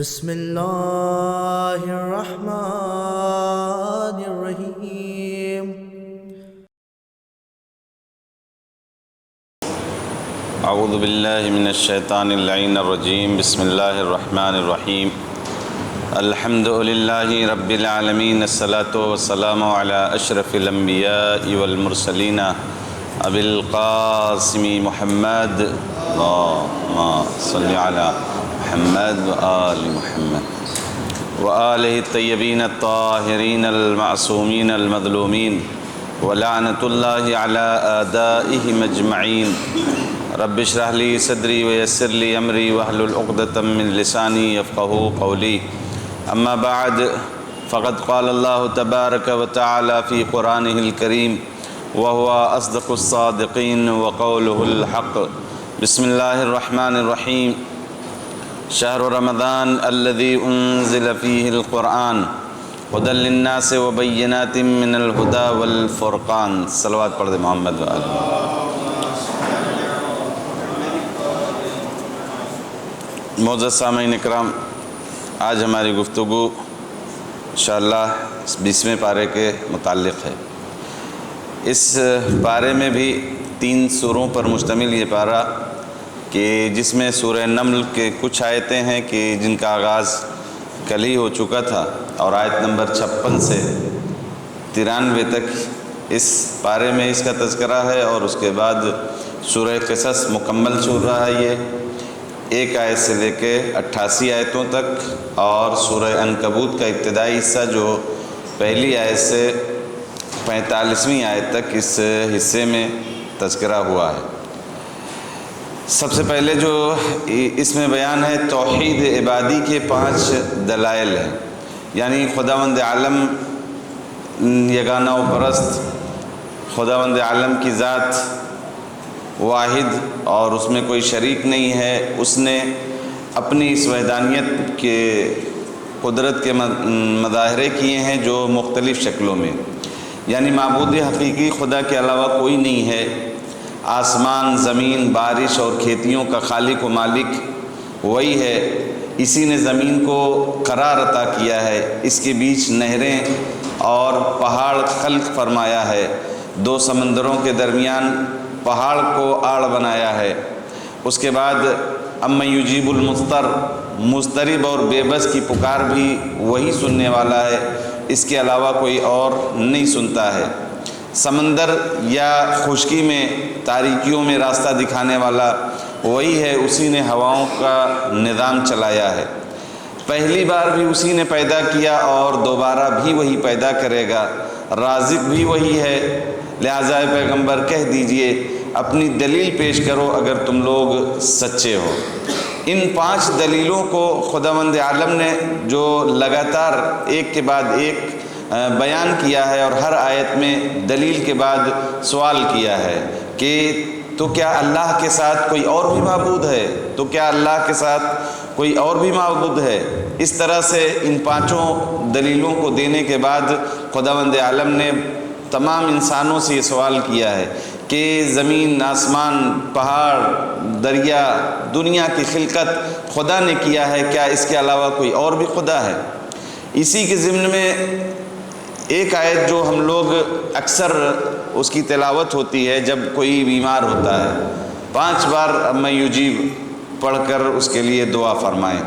بسم اللہ الرحمن الرحیم۔ اعوذ باللہ من الشیطان اللعین الرجیم۔ بسم اللہ الرحمن الرحیم۔ الحمد للہ رب العالمین، الصلاۃ والسلام علی اشرف الانبیاء والمرسلین ابی القاسم محمد، اللہم صلی علی محمد وآل محمد وآلہ الطیبین الطاہرین المعصومین المظلومین ولعنۃ اللہ علی اعدائہم اجمعین۔ رب اشرح لی صدری ویسر لی امری واحلل عقدۃ من لسانی یفقہوا قولی، اما بعد فقد قال اللہ تبارک وتعالی فی قرآنہ الکریم وهو اصدق الصادقین وقولہ الحق۔ بسم اللہ الرحمن الرحیم۔ شہر رمضان الذي انزل فيه القرآن هدى للناس وبینات من الہدى والفرقان۔ صلوات پڑھ دے محمد وآلہ۔ معزز سامعین اکرام، آج ہماری گفتگو انشاءاللہ 20ویں پارے کے متعلق ہے۔ اس پارے میں بھی 3 سوروں پر مشتمل یہ پارہ کہ جس میں سورہ نمل کے کچھ آیتیں ہیں کہ جن کا آغاز کل ہی ہو چکا تھا، اور آیت نمبر 56 سے 93 تک اس پارے میں اس کا تذکرہ ہے، اور اس کے بعد سورہ قصص مکمل چل رہا ہے یہ 1 آیت سے لے کے 88 آیتوں تک، اور سورہ عنکبوت کا ابتدائی حصہ جو پہلی آیت سے 45ویں آیت تک اس حصے میں تذکرہ ہوا ہے۔ سب سے پہلے جو اس میں بیان ہے توحید عبادی کے 5 دلائل ہیں، یعنی خداوند عالم یگانہ و پرست، خداوند عالم کی ذات واحد اور اس میں کوئی شریک نہیں ہے۔ اس نے اپنی اس وحدانیت کے قدرت کے مظاہرے کیے ہیں جو مختلف شکلوں میں، یعنی معبود حقیقی خدا کے علاوہ کوئی نہیں ہے۔ آسمان، زمین، بارش اور کھیتیوں کا خالق و مالک وہی ہے۔ اسی نے زمین کو قرار عطا کیا ہے، اس کے بیچ نہریں اور پہاڑ خلق فرمایا ہے، 2 سمندروں کے درمیان پہاڑ کو آڑ بنایا ہے۔ اس کے بعد اَمَّن یُجِیبُ الْمُضْطَرَّ، مضطرب اور بے بس کی پکار بھی وہی سننے والا ہے، اس کے علاوہ کوئی اور نہیں سنتا ہے۔ سمندر یا خشکی میں تاریکیوں میں راستہ دکھانے والا وہی ہے، اسی نے ہواؤں کا نظام چلایا ہے۔ پہلی بار بھی اسی نے پیدا کیا اور دوبارہ بھی وہی پیدا کرے گا، رازق بھی وہی ہے۔ لہٰذا اے پیغمبر کہہ دیجئے، اپنی دلیل پیش کرو اگر تم لوگ سچے ہو۔ ان 5 دلیلوں کو خداوند عالم نے جو لگاتار ایک کے بعد ایک بیان کیا ہے، اور ہر آیت میں دلیل کے بعد سوال کیا ہے کہ تو کیا اللہ کے ساتھ کوئی اور بھی معبود ہے؟ تو کیا اللہ کے ساتھ کوئی اور بھی معبود ہے؟ اس طرح سے ان 5 دلیلوں کو دینے کے بعد خداوند عالم نے تمام انسانوں سے یہ سوال کیا ہے کہ زمین، آسمان، پہاڑ، دریا، دنیا کی خلقت خدا نے کیا ہے، کیا اس کے علاوہ کوئی اور بھی خدا ہے؟ اسی کے ضمن میں ایک آیت جو ہم لوگ اکثر اس کی تلاوت ہوتی ہے جب کوئی بیمار ہوتا ہے، 5 بار اَمَّن یُجِیبُ پڑھ کر اس کے لیے دعا فرمائیں۔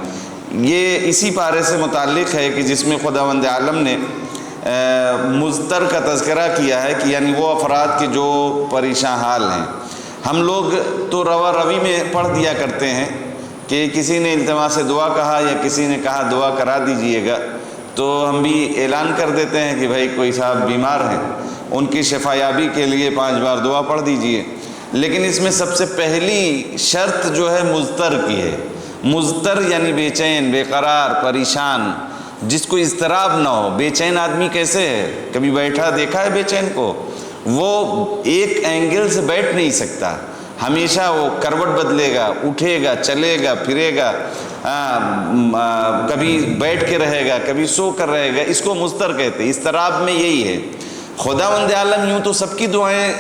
یہ اسی پارے سے متعلق ہے کہ جس میں خداوند عالم نے مضطر کا تذکرہ کیا ہے کہ یعنی وہ افراد کے جو پریشان حال ہیں۔ ہم لوگ تو روا روی میں پڑھ دیا کرتے ہیں کہ کسی نے التماس سے دعا کہا یا کسی نے کہا دعا کرا دیجئے گا، تو ہم بھی اعلان کر دیتے ہیں کہ بھائی کوئی صاحب بیمار ہیں، ان کی شفا یابی کے لیے 5 بار دعا پڑھ دیجئے۔ لیکن اس میں سب سے پہلی شرط جو ہے مضطر کی ہے۔ مضطر یعنی بے چین، بے قرار، پریشان، جس کو اضطراب نہ ہو۔ بے چین آدمی کیسے ہے؟ کبھی بیٹھا دیکھا ہے بے چین کو؟ وہ ایک اینگل سے بیٹھ نہیں سکتا، ہمیشہ وہ کروٹ بدلے گا، اٹھے گا، چلے گا، پھرے گا، کبھی بیٹھ کے رہے گا، کبھی سو کر رہے گا۔ اس کو مضطر کہتے ہیں۔ اضطراب میں یہی ہے۔ خداوند عالم یوں تو سب کی دعائیں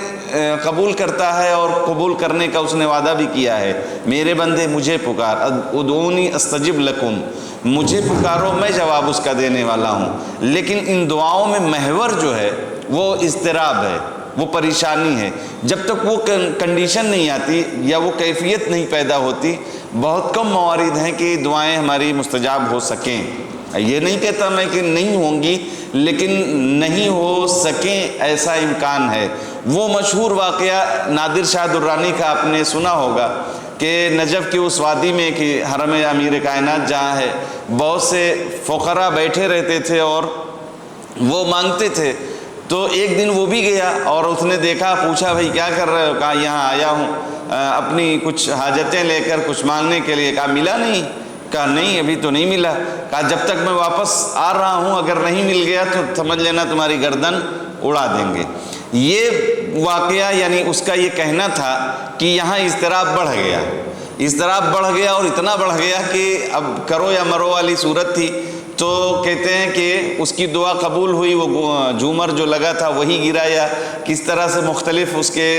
قبول کرتا ہے اور قبول کرنے کا اس نے وعدہ بھی کیا ہے، میرے بندے مجھے پکار، ادعونی استجب لکم، مجھے پکارو میں جواب اس کا دینے والا ہوں۔ لیکن ان دعاؤں میں محور جو ہے وہ اضطراب ہے، وہ پریشانی ہے۔ جب تک وہ کنڈیشن نہیں آتی یا وہ کیفیت نہیں پیدا ہوتی، بہت کم موارد ہیں کہ دعائیں ہماری مستجاب ہو سکیں۔ یہ نہیں کہتا میں کہ نہیں ہوں گی، لیکن نہیں ہو سکیں ایسا امکان ہے۔ وہ مشہور واقعہ نادر شاہ درانی کا آپ نے سنا ہوگا کہ نجف کی اس وادی میں کہ حرم امیر کائنات جہاں ہے، بہت سے فقراء بیٹھے رہتے تھے اور وہ مانگتے تھے۔ تو ایک دن وہ بھی گیا اور اس نے دیکھا، پوچھا بھائی کیا کر رہے ہو؟ کہا یہاں آیا ہوں اپنی کچھ حاجتیں لے کر، کچھ مانگنے کے لیے۔ کہا ملا نہیں؟ کہا نہیں ابھی تو نہیں ملا۔ کہا جب تک میں واپس آ رہا ہوں اگر نہیں مل گیا تو سمجھ لینا تمہاری گردن اڑا دیں گے۔ یہ واقعہ یعنی اس کا یہ کہنا تھا کہ یہاں اضطراب بڑھ گیا، اضطراب بڑھ گیا اور اتنا بڑھ گیا کہ اب کرو یا مرو والی صورت تھی۔ تو کہتے ہیں کہ اس کی دعا قبول ہوئی، وہ جھومر جو لگا تھا وہی گرا، یا کس طرح سے مختلف اس کے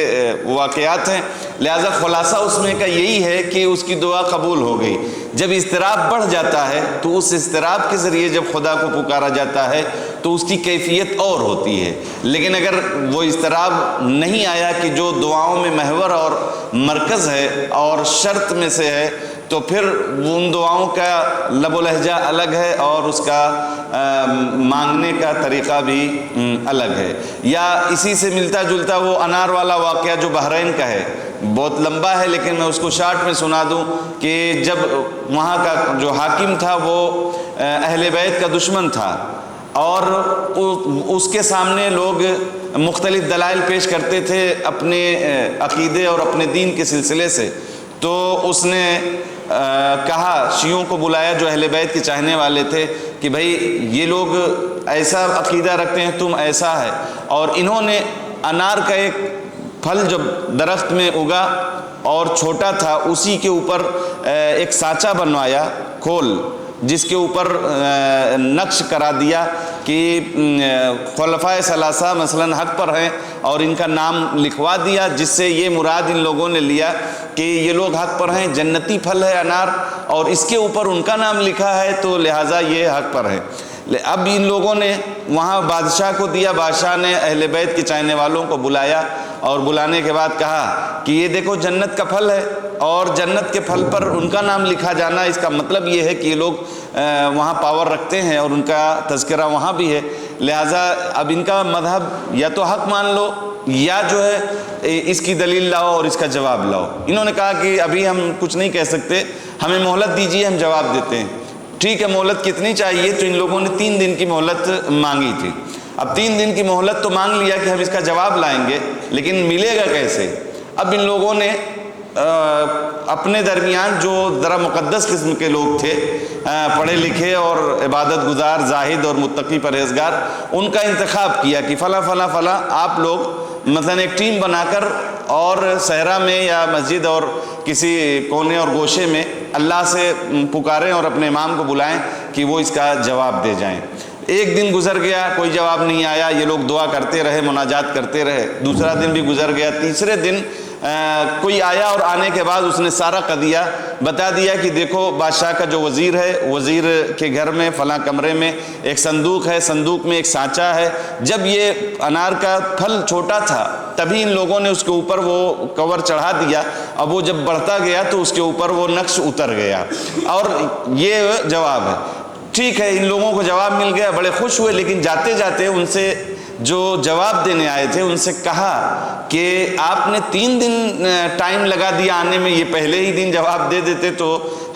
واقعات ہیں۔ لہذا خلاصہ اس میں کا یہی ہے کہ اس کی دعا قبول ہو گئی۔ جب اضطراب بڑھ جاتا ہے تو اس اضطراب کے ذریعے جب خدا کو پکارا جاتا ہے تو اس کی کیفیت اور ہوتی ہے۔ لیکن اگر وہ اضطراب نہیں آیا کہ جو دعاؤں میں محور اور مرکز ہے اور شرط میں سے ہے، تو پھر ان دعاؤں کا لب و لہجہ الگ ہے اور اس کا مانگنے کا طریقہ بھی الگ ہے۔ یا اسی سے ملتا جلتا وہ انار والا واقعہ جو بحرین کا ہے، بہت لمبا ہے لیکن میں اس کو شارٹ میں سنا دوں کہ جب وہاں کا جو حاکم تھا وہ اہل بیت کا دشمن تھا اور اس کے سامنے لوگ مختلف دلائل پیش کرتے تھے اپنے عقیدے اور اپنے دین کے سلسلے سے، تو اس نے کہا، شیعوں کو بلایا جو اہل بیت کے چاہنے والے تھے کہ بھائی یہ لوگ ایسا عقیدہ رکھتے ہیں، تم ایسا ہے۔ اور انہوں نے انار کا ایک پھل جب درخت میں اگا اور چھوٹا تھا، اسی کے اوپر ایک سانچہ بنوایا کھول، جس کے اوپر نقش کرا دیا کہ خلفائے ثلاثہ مثلا حق پر ہیں اور ان کا نام لکھوا دیا، جس سے یہ مراد ان لوگوں نے لیا کہ یہ لوگ حق پر ہیں، جنتی پھل ہے انار اور اس کے اوپر ان کا نام لکھا ہے تو لہٰذا یہ حق پر ہے۔ اب ان لوگوں نے وہاں بادشاہ کو دیا، بادشاہ نے اہل بیت کے چاہنے والوں کو بلایا اور بلانے کے بعد کہا کہ یہ دیکھو جنت کا پھل ہے اور جنت کے پھل پر ان کا نام لکھا جانا، اس کا مطلب یہ ہے کہ یہ لوگ وہاں پاور رکھتے ہیں اور ان کا تذکرہ وہاں بھی ہے، لہٰذا اب ان کا مذہب یا تو حق مان لو یا جو ہے اس کی دلیل لاؤ اور اس کا جواب لاؤ۔ انہوں نے کہا کہ ابھی ہم کچھ نہیں کہہ سکتے، ہمیں مہلت دیجیے، ہم جواب دیتے ہیں۔ ٹھیک ہے، مہلت کتنی چاہیے؟ تو ان لوگوں نے 3 دن کی مہلت مانگی تھی۔ اب 3 دن کی مہلت تو مانگ لیا کہ ہم اس کا جواب لائیں گے، لیکن ملے گا کیسے؟ اب ان لوگوں نے اپنے درمیان جو ذرا مقدس قسم کے لوگ تھے، پڑھے لکھے اور عبادت گزار، زاہد اور متقی پرہیزگار، ان کا انتخاب کیا کہ فلاں فلاں فلاں آپ لوگ مثلا ایک ٹیم بنا کر اور صحرا میں یا مسجد اور کسی کونے اور گوشے میں اللہ سے پکاریں اور اپنے امام کو بلائیں کہ وہ اس کا جواب دے جائیں۔ ایک دن گزر گیا، کوئی جواب نہیں آیا، یہ لوگ دعا کرتے رہے، مناجات کرتے رہے۔ دوسرا دن بھی گزر گیا، تیسرے دن کوئی آیا اور آنے کے بعد اس نے سارا قضیہ بتا دیا کہ دیکھو بادشاہ کا جو وزیر ہے، وزیر کے گھر میں فلاں کمرے میں ایک صندوق ہے، صندوق میں ایک سانچہ ہے۔ جب یہ انار کا پھل چھوٹا تھا تبھی ان لوگوں نے اس کے اوپر وہ کور چڑھا دیا، اب وہ جب بڑھتا گیا تو اس کے اوپر وہ نقش اتر گیا، اور یہ جواب ہے۔ ٹھیک ہے، ان لوگوں کو جواب مل گیا، بڑے خوش ہوئے، لیکن جاتے جاتے ان سے جو جواب دینے آئے تھے ان سے کہا کہ آپ نے 3 دن ٹائم لگا دیا آنے میں، یہ پہلے ہی دن جواب دے دیتے تو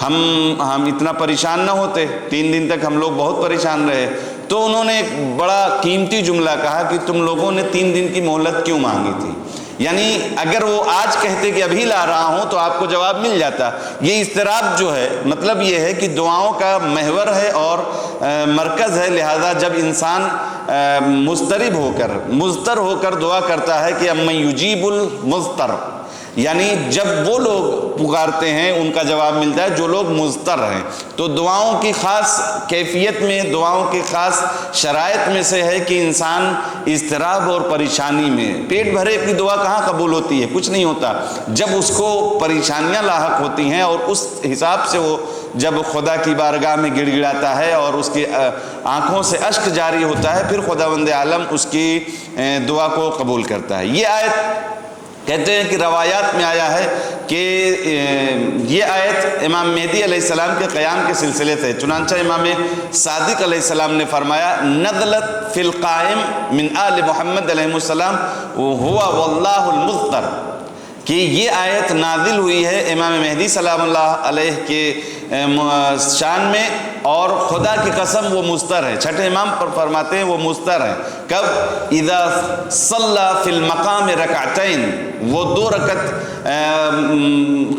ہم اتنا پریشان نہ ہوتے، 3 دن تک ہم لوگ بہت پریشان رہے۔ تو انہوں نے ایک بڑا قیمتی جملہ کہا کہ تم لوگوں نے 3 دن کی مہلت کیوں مانگی تھی؟ یعنی اگر وہ آج کہتے کہ ابھی لا رہا ہوں تو آپ کو جواب مل جاتا۔ یہ اضطراب جو ہے، مطلب یہ ہے کہ دعاؤں کا محور ہے اور مرکز ہے، لہذا جب انسان مضطرب ہو کر دعا کرتا ہے کہ امن یجیب المضطر، یعنی جب وہ لوگ پکارتے ہیں ان کا جواب ملتا ہے جو لوگ مضطر ہیں۔ تو دعاؤں کی خاص کیفیت میں، دعاؤں کی خاص شرائط میں سے ہے کہ انسان اضطراب اور پریشانی میں، پیٹ بھرے کی دعا کہاں قبول ہوتی ہے؟ کچھ نہیں ہوتا۔ جب اس کو پریشانیاں لاحق ہوتی ہیں اور اس حساب سے وہ جب خدا کی بارگاہ میں گڑ گڑاتا ہے اور اس کی آنکھوں سے اشک جاری ہوتا ہے، پھر خداوند عالم اس کی دعا کو قبول کرتا ہے۔ یہ آیت کہتے ہیں کہ روایات میں آیا ہے کہ یہ آیت امام مہدی علیہ السلام کے قیام کے سلسلے سے، چنانچہ امام صادق علیہ السلام نے فرمایا نزلت فی القائم من آل محمد علیہ السلام ہوا واللہ المضطر، کہ یہ آیت نازل ہوئی ہے امام مہدی سلام اللہ علیہ کے شان میں، اور خدا کی قسم وہ مضطر ہے۔ چھٹے امام پر فرماتے ہیں وہ مضطر ہے۔ کب؟ اذا صلی فی المقام رکعتین، وہ 2 رکعت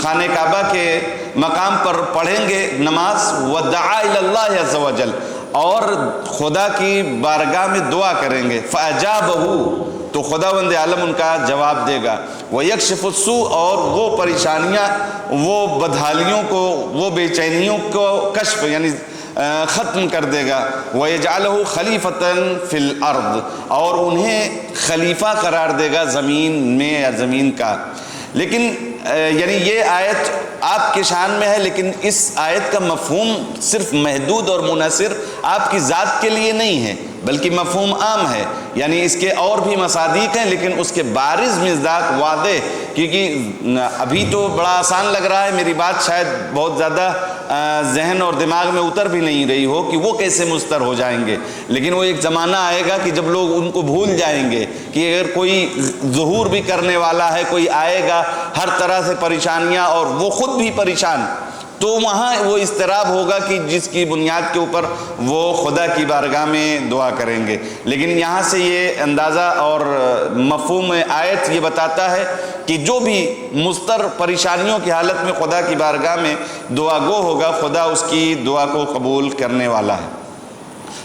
خانہ کعبہ کے مقام پر پڑھیں گے نماز، ودعا الی اللہ عز وجل، اور خدا کی بارگاہ میں دعا کریں گے، فاجابہ، تو خداوند عالم ان کا جواب دے گا، وَيَكْشِفُ السُّوءَ، اور وہ پریشانیاں، وہ بدحالیوں کو، وہ بے چینیوں کو کشف یعنی ختم کر دے گا، وَيَجْعَلَهُ خَلِيفَةً فِي الْأَرْضِ، اور انہیں خلیفہ قرار دے گا زمین میں یا زمین کا۔ لیکن یعنی یہ آیت آپ کے شان میں ہے، لیکن اس آیت کا مفہوم صرف محدود اور منحصر آپ کی ذات کے لیے نہیں ہے، بلکہ مفہوم عام ہے، یعنی اس کے اور بھی مصادیق ہیں، لیکن اس کے بارز مصداق واضح، کیونکہ ابھی تو بڑا آسان لگ رہا ہے، میری بات شاید بہت زیادہ ذہن اور دماغ میں اتر بھی نہیں رہی ہو کہ وہ کیسے مضطر ہو جائیں گے، لیکن وہ ایک زمانہ آئے گا کہ جب لوگ ان کو بھول جائیں گے کہ اگر کوئی ظہور بھی کرنے والا ہے، کوئی آئے گا ہر طرح سے پریشانیاں اور وہ خود بھی پریشان، تو وہاں وہ اضطراب ہوگا کہ جس کی بنیاد کے اوپر وہ خدا کی بارگاہ میں دعا کریں گے۔ لیکن یہاں سے یہ اندازہ اور مفہوم آیت یہ بتاتا ہے کہ جو بھی مضطر پریشانیوں کی حالت میں خدا کی بارگاہ میں دعا گو ہوگا، خدا اس کی دعا کو قبول کرنے والا ہے۔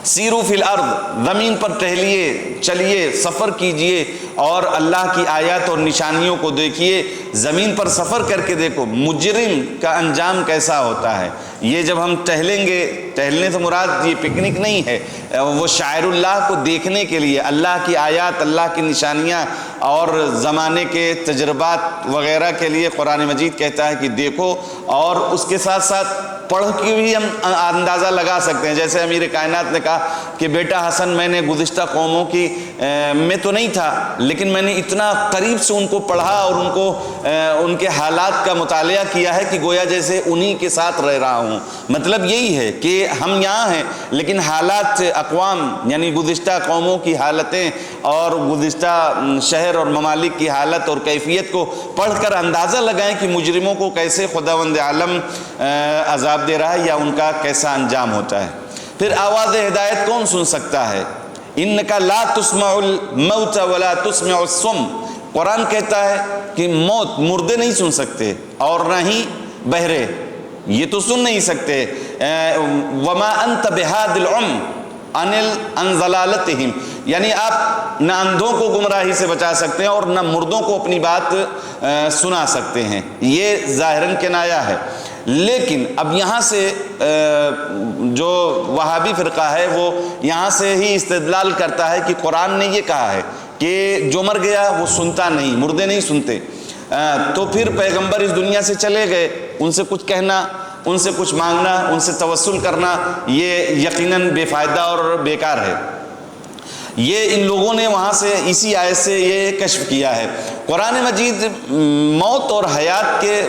سیرو فی الارض، زمین پر ٹہلیے، چلیے، سفر کیجئے اور اللہ کی آیات اور نشانیوں کو دیکھیے۔ زمین پر سفر کر کے دیکھو مجرم کا انجام کیسا ہوتا ہے۔ یہ جب ہم ٹہلیں گے، ٹہلنے سے مراد یہ پکنک نہیں ہے، وہ شاعر اللہ کو دیکھنے کے لیے، اللہ کی آیات، اللہ کی نشانیاں اور زمانے کے تجربات وغیرہ کے لیے قرآن مجید کہتا ہے کہ دیکھو، اور اس کے ساتھ ساتھ پڑھ کے بھی ہم اندازہ لگا سکتے ہیں۔ جیسے امیر کائنات نے کہا کہ بیٹا حسن، میں نے گزشتہ قوموں کی میں تو نہیں تھا، لیکن میں نے اتنا قریب سے ان کو پڑھا اور ان کو ان کے حالات کا مطالعہ کیا ہے کہ گویا جیسے انہی کے ساتھ رہ رہا ہوں۔ مطلب یہی ہے کہ ہم یہاں ہیں، لیکن حالات اقوام یعنی گزشتہ قوموں کی حالتیں اور گزشتہ شہر اور ممالک کی حالت اور کیفیت کو پڑھ کر اندازہ لگائیں کہ مجرموں کو کیسے خداوند عالم عذاب دے رہا ہے یا ان کا کیسا انجام ہوتا ہے۔ پھر آواز ہدایت کون سن سکتا ہے؟ انکا لا تسمع الموت ولا تسمع الصم، قرآن کہتا ہے کہ موت، مردے نہیں سن سکتے اور نہ ہی بہرے، یہ تو سن نہیں سکتے۔ وما انت بہاد العم عن ضلالتہم، یعنی آپ نہ اندھوں کو گمراہی سے بچا سکتے ہیں اور نہ مردوں کو اپنی بات سنا سکتے ہیں، یہ ظاہراً کنایہ ہے۔ لیکن اب یہاں سے جو وہابی فرقہ ہے وہ یہاں سے ہی استدلال کرتا ہے کہ قرآن نے یہ کہا ہے کہ جو مر گیا وہ سنتا نہیں، مردے نہیں سنتے، تو پھر پیغمبر اس دنیا سے چلے گئے، ان سے کچھ کہنا، ان سے کچھ مانگنا، ان سے توسل کرنا، یہ یقیناً بے فائدہ اور بیکار ہے۔ یہ ان لوگوں نے وہاں سے اسی آیت سے یہ کشف کیا ہے۔ قرآن مجید موت اور حیات کے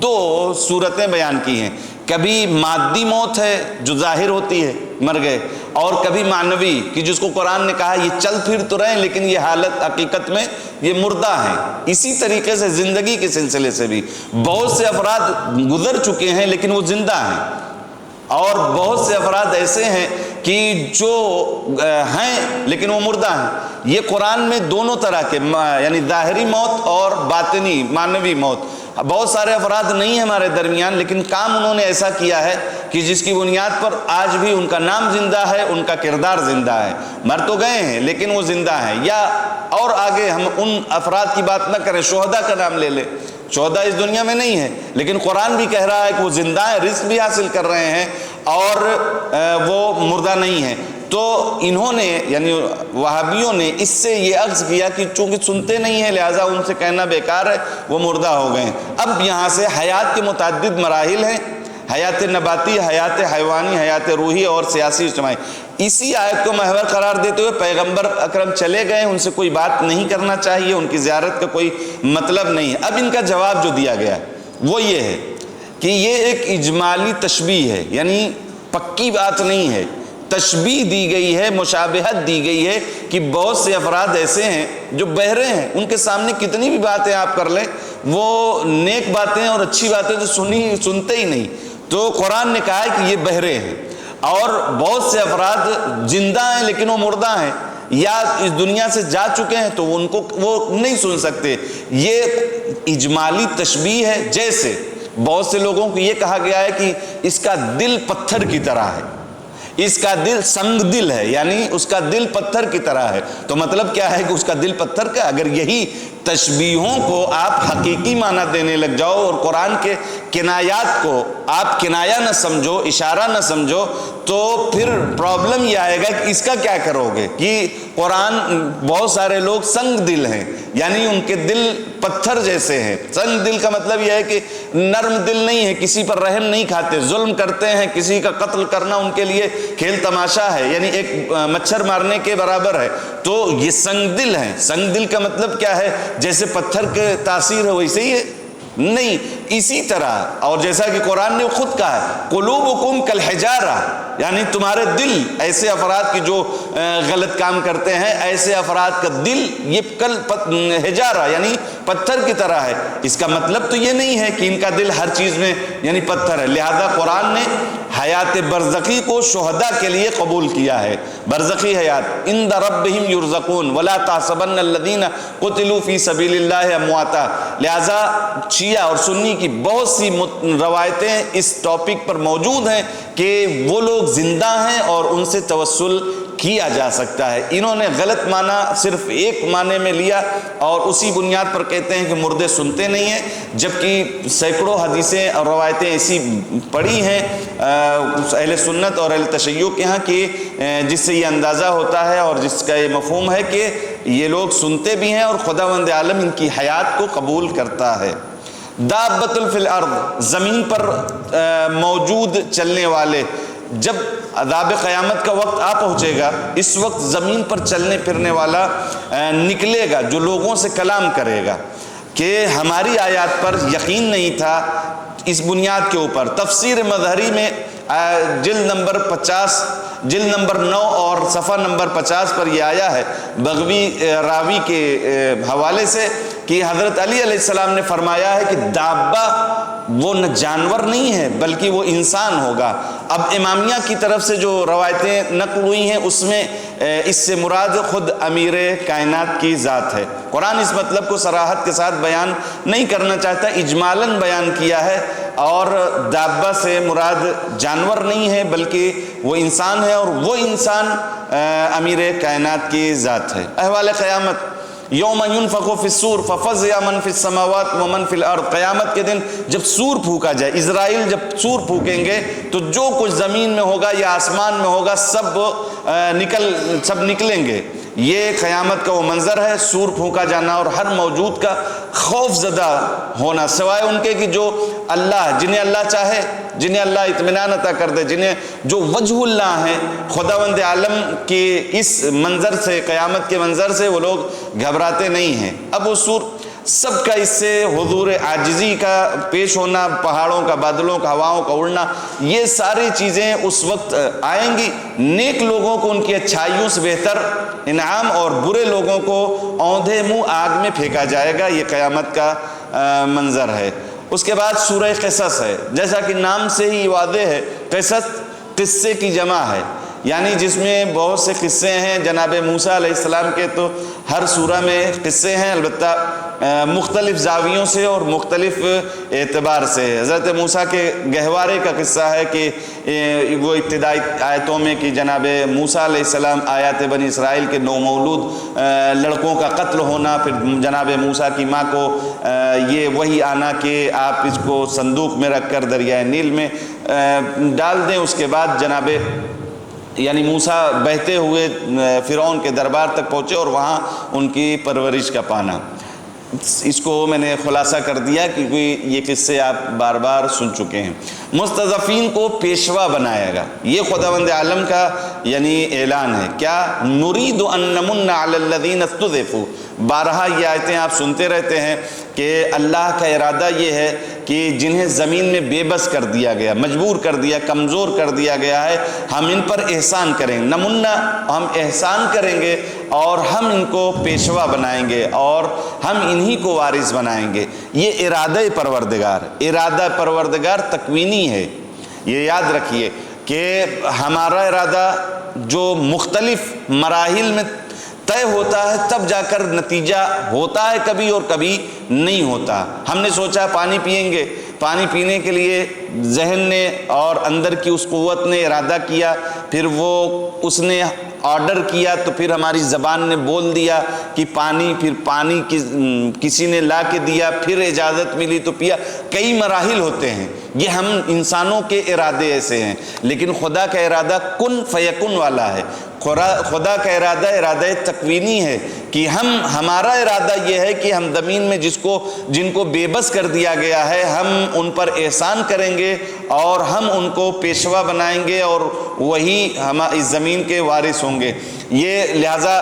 2 صورتیں بیان کی ہیں، کبھی مادی موت ہے جو ظاہر ہوتی ہے، مر گئے، اور کبھی معنوی کہ جس کو قرآن نے کہا یہ چل پھر تو رہے لیکن یہ حالت حقیقت میں یہ مردہ ہیں۔ اسی طریقے سے زندگی کے سلسلے سے بھی بہت سے افراد گزر چکے ہیں لیکن وہ زندہ ہیں، اور بہت سے افراد ایسے ہیں کہ جو ہیں لیکن وہ مردہ ہیں۔ یہ قرآن میں دونوں طرح کے یعنی ظاہری موت اور باطنی معنوی موت، بہت سارے افراد نہیں ہیں ہمارے درمیان لیکن کام انہوں نے ایسا کیا ہے کہ جس کی بنیاد پر آج بھی ان کا نام زندہ ہے، ان کا کردار زندہ ہے، مر تو گئے ہیں لیکن وہ زندہ ہیں۔ یا اور آگے ہم ان افراد کی بات نہ کریں، شہداء کا نام لے لیں، شہداء اس دنیا میں نہیں ہیں، لیکن قرآن بھی کہہ رہا ہے کہ وہ زندہ ہیں، رزق بھی حاصل کر رہے ہیں اور وہ مردہ نہیں ہیں۔ تو انہوں نے یعنی وہابیوں نے اس سے یہ اخذ کیا کہ چونکہ سنتے نہیں ہیں لہٰذا ان سے کہنا بیکار ہے، وہ مردہ ہو گئے ہیں۔ اب یہاں سے حیات کے متعدد مراحل ہیں، حیات نباتی، حیات حیوانی، حیات روحی اور سیاسی اجتماعی۔ اسی آیت کو محور قرار دیتے ہوئے پیغمبر اکرم چلے گئے، ان سے کوئی بات نہیں کرنا چاہیے، ان کی زیارت کا کوئی مطلب نہیں ہے۔ اب ان کا جواب جو دیا گیا وہ یہ ہے کہ یہ ایک اجمالی تشبیہ ہے، یعنی پکی بات نہیں ہے، تشبیہ دی گئی ہے، مشابہت دی گئی ہے کہ بہت سے افراد ایسے ہیں جو بہرے ہیں، ان کے سامنے کتنی بھی باتیں آپ کر لیں وہ نیک باتیں اور اچھی باتیں تو سنتے ہی نہیں۔ تو قرآن نے کہا ہے کہ یہ بہرے ہیں، اور بہت سے افراد زندہ ہیں لیکن وہ مردہ ہیں یا اس دنیا سے جا چکے ہیں تو ان کو وہ نہیں سن سکتے۔ یہ اجمالی تشبیہ ہے۔ جیسے بہت سے لوگوں کو یہ کہا گیا ہے کہ اس کا دل پتھر کی طرح ہے، اس کا دل سنگ دل ہے، یعنی اس کا دل پتھر کی طرح ہے۔ تو مطلب کیا ہے کہ اس کا دل پتھر کا؟ اگر یہی تشبیہوں کو آپ حقیقی معنی دینے لگ جاؤ اور قرآن کے کنایات کو آپ کنایا نہ سمجھو، اشارہ نہ سمجھو، تو پھر پرابلم یہ آئے گا کہ اس کا کیا کرو گے کہ قرآن بہت سارے لوگ سنگ دل ہیں، یعنی ان کے دل پتھر جیسے ہیں۔ سنگ دل کا مطلب یہ ہے کہ نرم دل نہیں ہے، کسی پر رحم نہیں کھاتے، ظلم کرتے ہیں، کسی کا قتل کرنا ان کے لیے کھیل تماشا ہے، یعنی ایک مچھر مارنے کے برابر ہے۔ تو یہ سنگ دل ہیں۔ سنگ دل کا مطلب کیا ہے؟ جیسے پتھر کے تاثیر ہے ویسے ہی ہے؟ نہیں۔ اسی طرح اور جیسا کہ قرآن نے خود کہا ہے قلوبکم کالحجارہ، یعنی تمہارے دل، ایسے افراد کی جو غلط کام کرتے ہیں، ایسے افراد کا دل یہ کل حجارہ یعنی پتھر کی طرح ہے۔ اس کا مطلب تو یہ نہیں ہے کہ ان کا دل ہر چیز میں یعنی پتھر ہے۔ لہذا قرآن نے حیات برزخی کو شہداء کے لیے قبول کیا ہے۔ برزخی حیات عند ربہم یرزقون ولا تحسبن الذین قتلوا فی سبیل اللہ امواتا۔ لہذا شیعہ اور سنی کی بہت سی روایتیں اس ٹاپک پر موجود ہیں کہ وہ لوگ زندہ ہیں اور ان سے توسل کیا جا سکتا ہے۔ انہوں نے غلط معنی صرف ایک معنی میں لیا اور اسی بنیاد پر کہتے ہیں کہ مردے سنتے نہیں ہیں، جبکہ سینکڑوں حدیثیں اور روایتیں ایسی پڑھی ہیں اہل سنت اور اہل تشیع کے ہاں کہ جس سے یہ اندازہ ہوتا ہے اور جس کا یہ مفہوم ہے کہ یہ لوگ سنتے بھی ہیں اور خداوند عالم ان کی حیات کو قبول کرتا ہے۔ دابۃ فی الارض، زمین پر موجود چلنے والے، جب عذاب قیامت کا وقت آ پہنچے گا اس وقت زمین پر چلنے پھرنے والا نکلے گا جو لوگوں سے کلام کرے گا کہ ہماری آیات پر یقین نہیں تھا۔ اس بنیاد کے اوپر تفسیر مظہری میں جلد نمبر 50 جلد نمبر 9 اور صفحہ نمبر 50 پر یہ آیا ہے بغوی راوی کے حوالے سے کہ حضرت علی علیہ السلام نے فرمایا ہے کہ دابہ وہ نہ جانور نہیں ہے بلکہ وہ انسان ہوگا۔ اب امامیہ کی طرف سے جو روایتیں نقل ہوئی ہیں اس میں اس سے مراد خود امیر کائنات کی ذات ہے۔ قرآن اس مطلب کو صراحت کے ساتھ بیان نہیں کرنا چاہتا، اجمالاً بیان کیا ہے، اور دابہ سے مراد جانور نہیں ہے بلکہ وہ انسان ہے، اور وہ انسان امیر کائنات کی ذات ہے۔ احوال قیامت، یوم ینفخ فی الصور ففزع من فی السماوات ومن فی الارض، قیامت کے دن جب سور پھونکا جائے، اسرائیل جب سور پھونکیں گے تو جو کچھ زمین میں ہوگا یا آسمان میں ہوگا سب نکلیں گے۔ یہ قیامت کا وہ منظر ہے، سور پھونکا جانا اور ہر موجود کا خوف زدہ ہونا، سوائے ان کے کہ جو اللہ، جنہیں اللہ چاہے، جنہیں اللہ اطمینان عطا کر دے، جنہیں جو وجہ اللہ ہیں خداوند عالم کے اس منظر سے، قیامت کے منظر سے وہ لوگ گھبراتے نہیں ہیں۔ اب وہ سور سب کا اس سے حضور عاجزی کا پیش ہونا، پہاڑوں کا، بادلوں کا، ہواؤں کا اڑنا، یہ ساری چیزیں اس وقت آئیں گی۔ نیک لوگوں کو ان کی اچھائیوں سے بہتر انعام اور برے لوگوں کو اوندھے منہ آگ میں پھینکا جائے گا۔ یہ قیامت کا منظر ہے۔ اس کے بعد سورہ قصص ہے، جیسا کہ نام سے ہی واضح ہے، قصص قصے کی جمع ہے، یعنی جس میں بہت سے قصے ہیں۔ جناب موسیٰ علیہ السلام کے تو ہر سورہ میں قصے ہیں، البتہ مختلف زاویوں سے اور مختلف اعتبار سے ہے۔ حضرت موسیٰ کے گہوارے کا قصہ ہے کہ وہ ابتدائی آیتوں میں کہ جناب موسیٰ علیہ السلام آیات بنی اسرائیل کے نومولود لڑکوں کا قتل ہونا، پھر جناب موسیٰ کی ماں کو یہ وحی آنا کہ آپ اس کو صندوق میں رکھ کر دریائے نیل میں ڈال دیں، اس کے بعد جناب یعنی موسیٰ بہتے ہوئے فرعون کے دربار تک پہنچے اور وہاں ان کی پرورش کا پانا۔ اس کو میں نے خلاصہ کر دیا کیونکہ یہ قصے آپ بار بار سن چکے ہیں۔ مستضعفین کو پیشوا بنائے گا، یہ خداوند عالم کا یعنی اعلان ہے۔ کیا؟ نرید ان نمن علی الذین استضعفوا، بارہا یہ آیتیں آپ سنتے رہتے ہیں کہ اللہ کا ارادہ یہ ہے کہ جنہیں زمین میں بے بس کر دیا گیا، مجبور کر دیا، کمزور کر دیا گیا ہے، ہم ان پر احسان کریں گے۔ نمنا، ہم احسان کریں گے اور ہم ان کو پیشوا بنائیں گے اور ہم انہی کو وارث بنائیں گے۔ یہ ارادہ پروردگار، ارادہ پروردگار تکوینی ہے۔ یہ یاد رکھیے کہ ہمارا ارادہ جو مختلف مراحل میں طے ہوتا ہے تب جا کر نتیجہ ہوتا ہے کبھی اور کبھی نہیں ہوتا۔ ہم نے سوچا پانی پئیں گے، پانی پینے کے لیے ذہن نے اور اندر کی اس قوت نے ارادہ کیا، پھر وہ اس نے آرڈر کیا تو پھر ہماری زبان نے بول دیا کہ پانی، پھر پانی کسی نے لا کے دیا، پھر اجازت ملی تو پیا۔ کئی مراحل ہوتے ہیں، یہ ہم انسانوں کے ارادے ایسے ہیں، لیکن خدا کا ارادہ کن فیکن والا ہے۔ خدا کا ارادہ تکوینی ہے کہ ہمارا ارادہ یہ ہے کہ ہم زمین میں جن کو بے بس کر دیا گیا ہے ہم ان پر احسان کریں گے اور ہم ان کو پیشوا بنائیں گے اور وہی ہم اس زمین کے وارث ہوں گے۔ یہ لہٰذا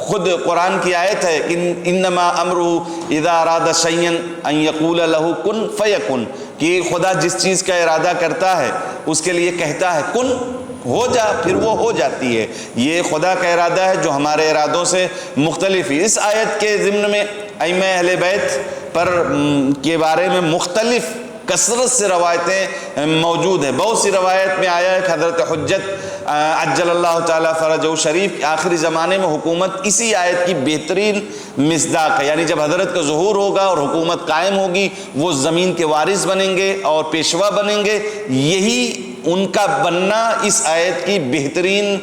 خود قرآن کی آیت ہے انما امرہ اذا اراد شیئا ان یقول لہ کن فیکن، کہ خدا جس چیز کا ارادہ کرتا ہے اس کے لیے کہتا ہے کن، ہو جا، پھر وہ ہو جاتی ہے۔ یہ خدا کا ارادہ ہے جو ہمارے ارادوں سے مختلف ہے۔ اس آیت کے ضمن میں ائمہ اہل بیت کے بارے میں مختلف کثرت سے روایتیں موجود ہیں۔ بہت سی روایت میں آیا ہے کہ حضرت حجت عجل اللہ تعالیٰ فرجہ شریف آخری زمانے میں حکومت اسی آیت کی بہترین مصداق ہے، یعنی جب حضرت کا ظہور ہوگا اور حکومت قائم ہوگی وہ زمین کے وارث بنیں گے اور پیشوا بنیں گے۔ یہی ان کا بننا اس آیت کی بہترین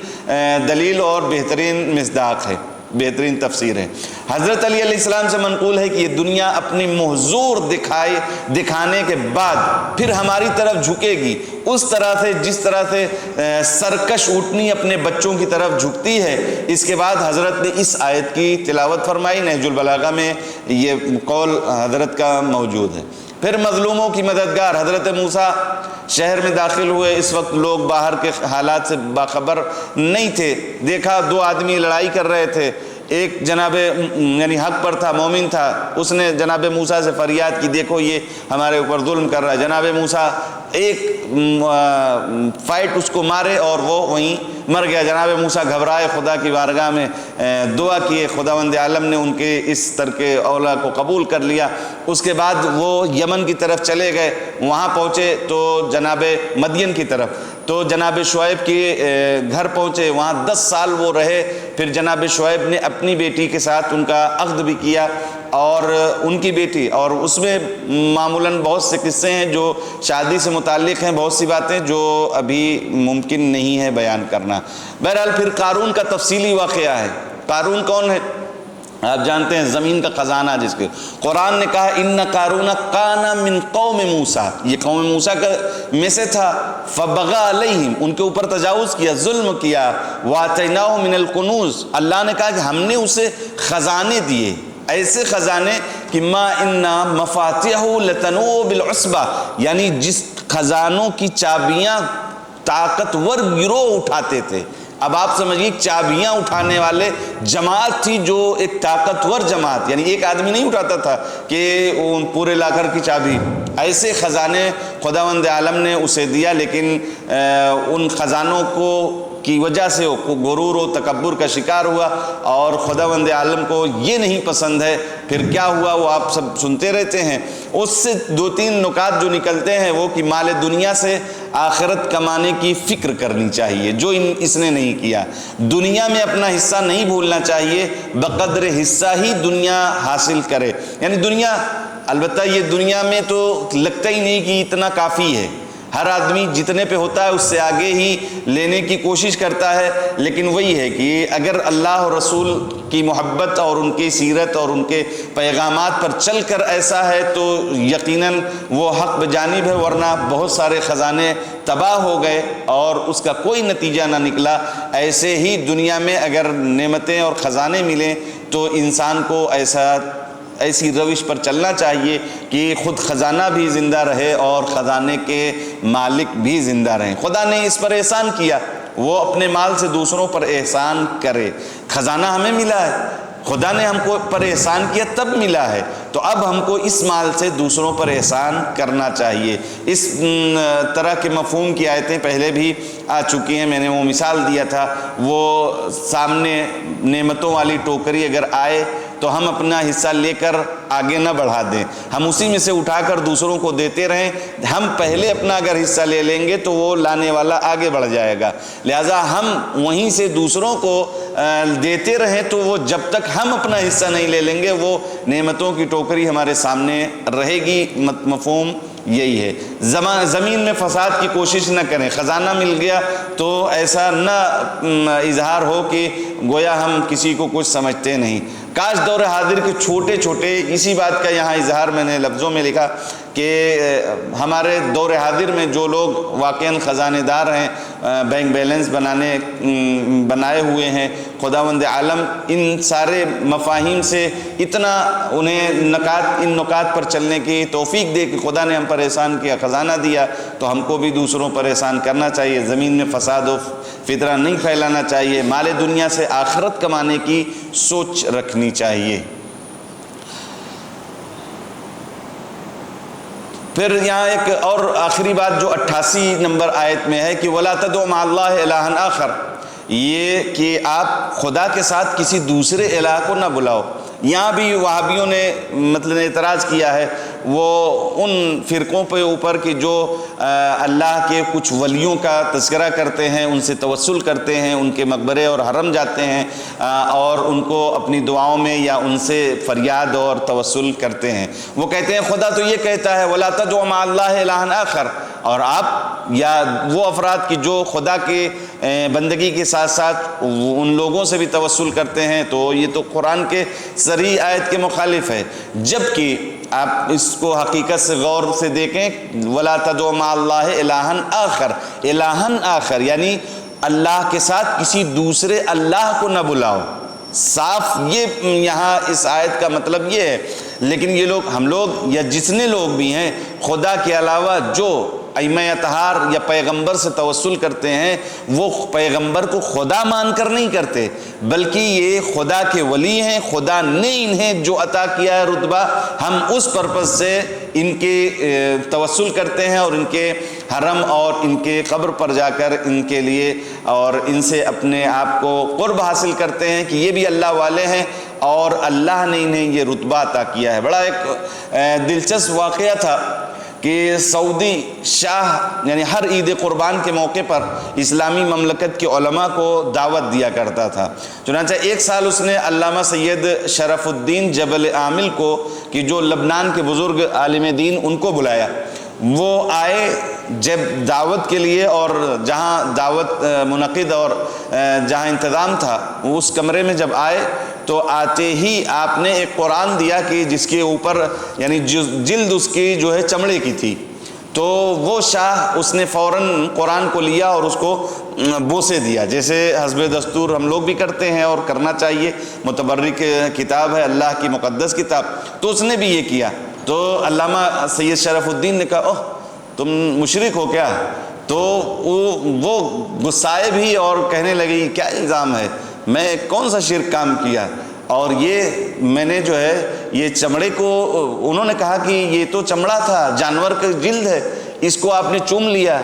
دلیل اور بہترین مصداق ہے، بہترین تفسیر ہے۔ حضرت علی علیہ السلام سے منقول ہے کہ یہ دنیا اپنی محظور دکھانے کے بعد پھر ہماری طرف جھکے گی، اس طرح سے جس طرح سے سرکش اونٹنی اپنے بچوں کی طرف جھکتی ہے۔ اس کے بعد حضرت نے اس آیت کی تلاوت فرمائی، نہج البلاغہ میں یہ قول حضرت کا موجود ہے۔ پھر مظلوموں کی مددگار، حضرت موسیٰ شہر میں داخل ہوئے، اس وقت لوگ باہر کے حالات سے باخبر نہیں تھے۔ دیکھا دو آدمی لڑائی کر رہے تھے، ایک جناب یعنی حق پر تھا، مومن تھا، اس نے جناب موسیٰ سے فریاد کی دیکھو یہ ہمارے اوپر ظلم کر رہا ہے۔ جناب موسیٰ ایک فائٹ اس کو مارے اور وہ وہیں مر گیا۔ جناب موسیٰ گھبرائے، خدا کی بارگاہ میں دعا کیے، خداوند عالم نے ان کے اس ترک اولا کو قبول کر لیا۔ اس کے بعد وہ یمن کی طرف چلے گئے، وہاں پہنچے تو جناب مدین کی طرف، تو جناب شعیب کے گھر پہنچے، وہاں 10 سال وہ رہے۔ پھر جناب شعیب نے اپنی بیٹی کے ساتھ ان کا عقد بھی کیا اور ان کی بیٹی، اور اس میں معمولاً بہت سے قصے ہیں جو شادی سے متعلق ہیں، بہت سی باتیں جو ابھی ممکن نہیں ہے بیان کرنا۔ بہرحال پھر قارون کا تفصیلی واقعہ ہے۔ قارون کون ہے؟ آپ جانتے ہیں زمین کا خزانہ جس کے قرآن نے کہا ان قارون کان من قوم موسیٰ، یہ قوم موسیٰ کا میں سے تھا، فبغى علیہم، ان کے اوپر تجاوز کیا، ظلم کیا، وآتیناہ من الکنوز، اللہ نے کہا کہ ہم نے اسے خزانے دیے، ایسے خزانے کہ ما انا مفاتیح لتنوء بالعصبہ، یعنی جس خزانوں کی چابیاں طاقتور گروہ اٹھاتے تھے۔ اب آپ سمجھیے چابیاں اٹھانے والے جماعت تھی، جو ایک طاقتور جماعت، یعنی ایک آدمی نہیں اٹھاتا تھا کہ پورے لاکر کی چابی، ایسے خزانے خداوند عالم نے اسے دیا۔ لیکن ان خزانوں کی وجہ سے وہ غرور و تکبر کا شکار ہوا اور خداوند عالم کو یہ نہیں پسند ہے۔ پھر کیا ہوا وہ آپ سب سنتے رہتے ہیں۔ اس سے 2-3 نکات جو نکلتے ہیں وہ کہ مال دنیا سے آخرت کمانے کی فکر کرنی چاہیے، جو اس نے نہیں کیا۔ دنیا میں اپنا حصہ نہیں بھولنا چاہیے، بقدر حصہ ہی دنیا حاصل کرے۔ یعنی دنیا، البتہ یہ دنیا میں تو لگتا ہی نہیں کہ اتنا کافی ہے، ہر آدمی جتنے پہ ہوتا ہے اس سے آگے ہی لینے کی کوشش کرتا ہے، لیکن وہی ہے کہ اگر اللہ اور رسول کی محبت اور ان کی سیرت اور ان کے پیغامات پر چل کر ایسا ہے تو یقیناً وہ حق بجانب ہے، ورنہ بہت سارے خزانے تباہ ہو گئے اور اس کا کوئی نتیجہ نہ نکلا۔ ایسے ہی دنیا میں اگر نعمتیں اور خزانے ملیں تو انسان کو ایسی روش پر چلنا چاہیے کہ خود خزانہ بھی زندہ رہے اور خزانے کے مالک بھی زندہ رہیں۔ خدا نے اس پر احسان کیا، وہ اپنے مال سے دوسروں پر احسان کرے۔ خزانہ ہمیں ملا ہے، خدا نے ہم کو پر احسان کیا تب ملا ہے، تو اب ہم کو اس مال سے دوسروں پر احسان کرنا چاہیے۔ اس طرح کے مفہوم کی آیتیں پہلے بھی آ چکی ہیں، میں نے وہ مثال دیا تھا، وہ سامنے نعمتوں والی ٹوکری اگر آئے تو ہم اپنا حصہ لے کر آگے نہ بڑھا دیں، ہم اسی میں سے اٹھا کر دوسروں کو دیتے رہیں۔ ہم پہلے اپنا اگر حصہ لے لیں گے تو وہ لانے والا آگے بڑھ جائے گا، لہٰذا ہم وہیں سے دوسروں کو دیتے رہیں، تو وہ جب تک ہم اپنا حصہ نہیں لے لیں گے وہ نعمتوں کی ٹوکری ہمارے سامنے رہے گی۔ مفہوم یہی ہے۔ زمین میں فساد کی کوشش نہ کریں، خزانہ مل گیا تو ایسا نہ اظہار ہو کہ گویا ہم کسی کو کچھ سمجھتے نہیں۔ کاش دور حاضر کے چھوٹے چھوٹے، اسی بات کا یہاں اظہار میں نے لفظوں میں لکھا کہ ہمارے دور حاضر میں جو لوگ واقعاً خزانے دار ہیں، بینک بیلنس بنائے ہوئے ہیں، خداوند عالم ان سارے مفاہیم سے اتنا انہیں ان نکات پر چلنے کی توفیق دے کہ خدا نے ہم پر احسان کیا، خزانہ دیا، تو ہم کو بھی دوسروں پر احسان کرنا چاہیے۔ زمین میں فساد و فتنہ نہیں پھیلانا چاہیے، مال دنیا سے آخرت کمانے کی سوچ رکھنی چاہیے۔ پھر یہاں ایک اور آخری بات جو 88 نمبر آیت میں ہے کہ وَلَا تَدْعُ مَعَ اللَّهِ إِلَٰهًا آخَرَ، یہ کہ آپ خدا کے ساتھ کسی دوسرے الہ کو نہ بلاؤ۔ یہاں بھی وہابیوں نے مطلب اعتراض کیا ہے، وہ ان فرقوں پہ اوپر کہ جو اللہ کے کچھ ولیوں کا تذکرہ کرتے ہیں، ان سے توسل کرتے ہیں، ان کے مقبرے اور حرم جاتے ہیں اور ان کو اپنی دعاؤں میں یا ان سے فریاد اور توسل کرتے ہیں۔ وہ کہتے ہیں خدا تو یہ کہتا ہے وَلَا تَدْعُ مَعَ اللَّهِ إِلَٰهًا آخَرَ، اور آپ یا وہ افراد کی جو خدا کے بندگی کے ساتھ ساتھ ان لوگوں سے بھی توسل کرتے ہیں، تو یہ تو قرآن کے صریح آیت کے مخالف ہے۔ جبکہ آپ اس کو حقیقت سے غور سے دیکھیں، وَلَا تَدْعُ مَعَ اللَّهِ إِلَٰهًا آخَرَ، الہًا آخر یعنی اللہ کے ساتھ کسی دوسرے اللہ کو نہ بلاؤ۔ صاف یہ یہاں اس آیت کا مطلب یہ ہے، لیکن یہ لوگ، ہم لوگ یا جتنے لوگ بھی ہیں، خدا کے علاوہ جو ائمہ اطہار یا پیغمبر سے توسل کرتے ہیں، وہ پیغمبر کو خدا مان کر نہیں کرتے، بلکہ یہ خدا کے ولی ہیں، خدا نے انہیں جو عطا کیا ہے رتبہ، ہم اس پرپس سے ان کے توسل کرتے ہیں اور ان کے حرم اور ان کے قبر پر جا کر ان کے لیے اور ان سے اپنے آپ کو قرب حاصل کرتے ہیں کہ یہ بھی اللہ والے ہیں اور اللہ نے انہیں یہ رتبہ عطا کیا ہے۔ بڑا ایک دلچسپ واقعہ تھا کہ سعودی شاہ یعنی ہر عید قربان کے موقع پر اسلامی مملکت کے علماء کو دعوت دیا کرتا تھا۔ چنانچہ ایک سال اس نے علامہ سید شرف الدین جبل عامل کو، کہ جو لبنان کے بزرگ عالم دین، ان کو بلایا۔ وہ آئے جب دعوت کے لیے، اور جہاں دعوت منعقد اور جہاں انتظام تھا اس کمرے میں جب آئے تو آتے ہی آپ نے ایک قرآن دیا کہ جس کے اوپر یعنی جلد اس کی جو ہے چمڑے کی تھی، تو وہ شاہ اس نے فوراً قرآن کو لیا اور اس کو بوسے دیا، جیسے حسب دستور ہم لوگ بھی کرتے ہیں اور کرنا چاہیے، متبرک کتاب ہے، اللہ کی مقدس کتاب، تو اس نے بھی یہ کیا۔ تو علامہ سید شرف الدین نے کہا اوہ تم مشرک ہو کیا؟ تو وہ غصائے بھی اور کہنے لگے کیا الزام ہے، میں کون سا شرک کام کیا، اور یہ میں نے جو ہے یہ چمڑے کو، انہوں نے کہا کہ یہ تو چمڑا تھا، جانور کا جلد ہے، اس کو آپ نے چوم لیا،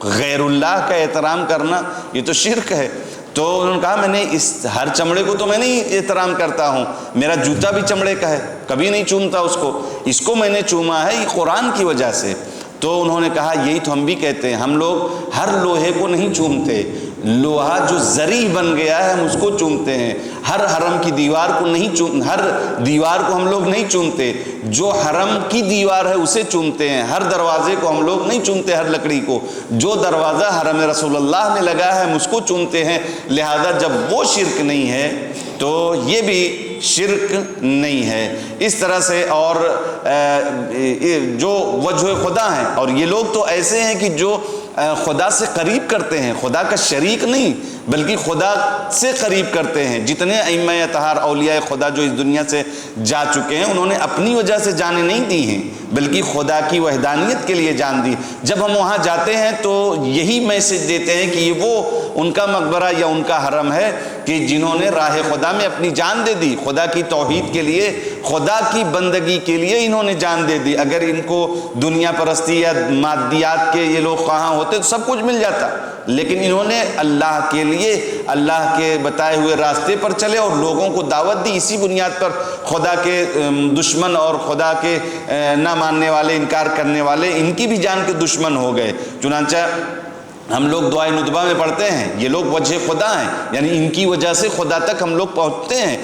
غیر اللہ کا احترام کرنا یہ تو شرک ہے۔ تو انہوں نے کہا میں نے اس ہر چمڑے کو تو میں نہیں احترام کرتا ہوں، میرا جوتا بھی چمڑے کا ہے، کبھی نہیں چومتا اس کو میں نے چوما ہے یہ قرآن کی وجہ سے۔ تو انہوں نے کہا یہی تو ہم بھی کہتے ہیں، ہم لوگ ہر لوہے کو نہیں چومتے، لوہا جو زری بن گیا ہے ہم اس کو چومتے ہیں، ہر حرم کی دیوار کو نہیں ہر دیوار کو ہم لوگ نہیں چومتے، جو حرم کی دیوار ہے اسے چومتے ہیں، ہر دروازے کو ہم لوگ نہیں چومتے، ہر لکڑی کو، جو دروازہ حرم رسول اللہ میں لگا ہے ہم اس کو چومتے ہیں، لہذا جب وہ شرک نہیں ہے تو یہ بھی شرک نہیں ہے۔ اس طرح سے اور جو وجہ خدا ہیں، اور یہ لوگ تو ایسے ہیں کہ جو خدا سے قریب کرتے ہیں، خدا کا شریک نہیں بلکہ خدا سے قریب کرتے ہیں۔ جتنے ائمہ اطہار اولیاء خدا جو اس دنیا سے جا چکے ہیں انہوں نے اپنی وجہ سے جانیں نہیں دی ہیں بلکہ خدا کی وحدانیت کے لیے جان دی۔ جب ہم وہاں جاتے ہیں تو یہی میسج دیتے ہیں کہ یہ وہ ان کا مقبرہ یا ان کا حرم ہے کہ جنہوں نے راہ خدا میں اپنی جان دے دی، خدا کی توحید کے لیے، خدا کی بندگی کے لیے انہوں نے جان دے دی۔ اگر ان کو دنیا پرستی یا مادیات کے یہ لوگ خواہاں ہوتے تو سب کچھ مل جاتا، لیکن انہوں نے اللہ کے لیے، اللہ کے بتائے ہوئے راستے پر چلے اور لوگوں کو دعوت دی۔ اسی بنیاد پر خدا کے دشمن اور خدا کے نہ ماننے والے، انکار کرنے والے، ان کی بھی جان کے دشمن ہو گئے۔ چنانچہ ہم لوگ دعائے ندبہ میں پڑھتے ہیں یہ لوگ وجہ خدا ہیں، یعنی ان کی وجہ سے خدا تک ہم لوگ پہنچتے ہیں۔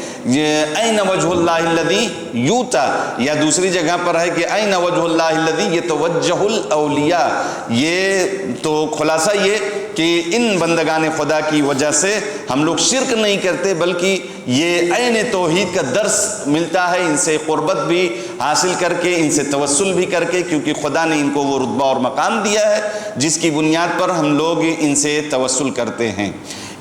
این وجہ اللہ الذی یوتا، یا دوسری جگہ پر ہے کہ این وجہ اللہ الذی یتوجہ الاولیاء۔ یہ تو خلاصہ یہ کہ ان بندگان خدا کی وجہ سے ہم لوگ شرک نہیں کرتے بلکہ یہ عین توحید کا درس ملتا ہے، ان سے قربت بھی حاصل کر کے، ان سے توسل بھی کر کے، کیونکہ خدا نے ان کو وہ رتبہ اور مقام دیا ہے جس کی بنیاد پر ہم لوگ ان سے توسل کرتے ہیں۔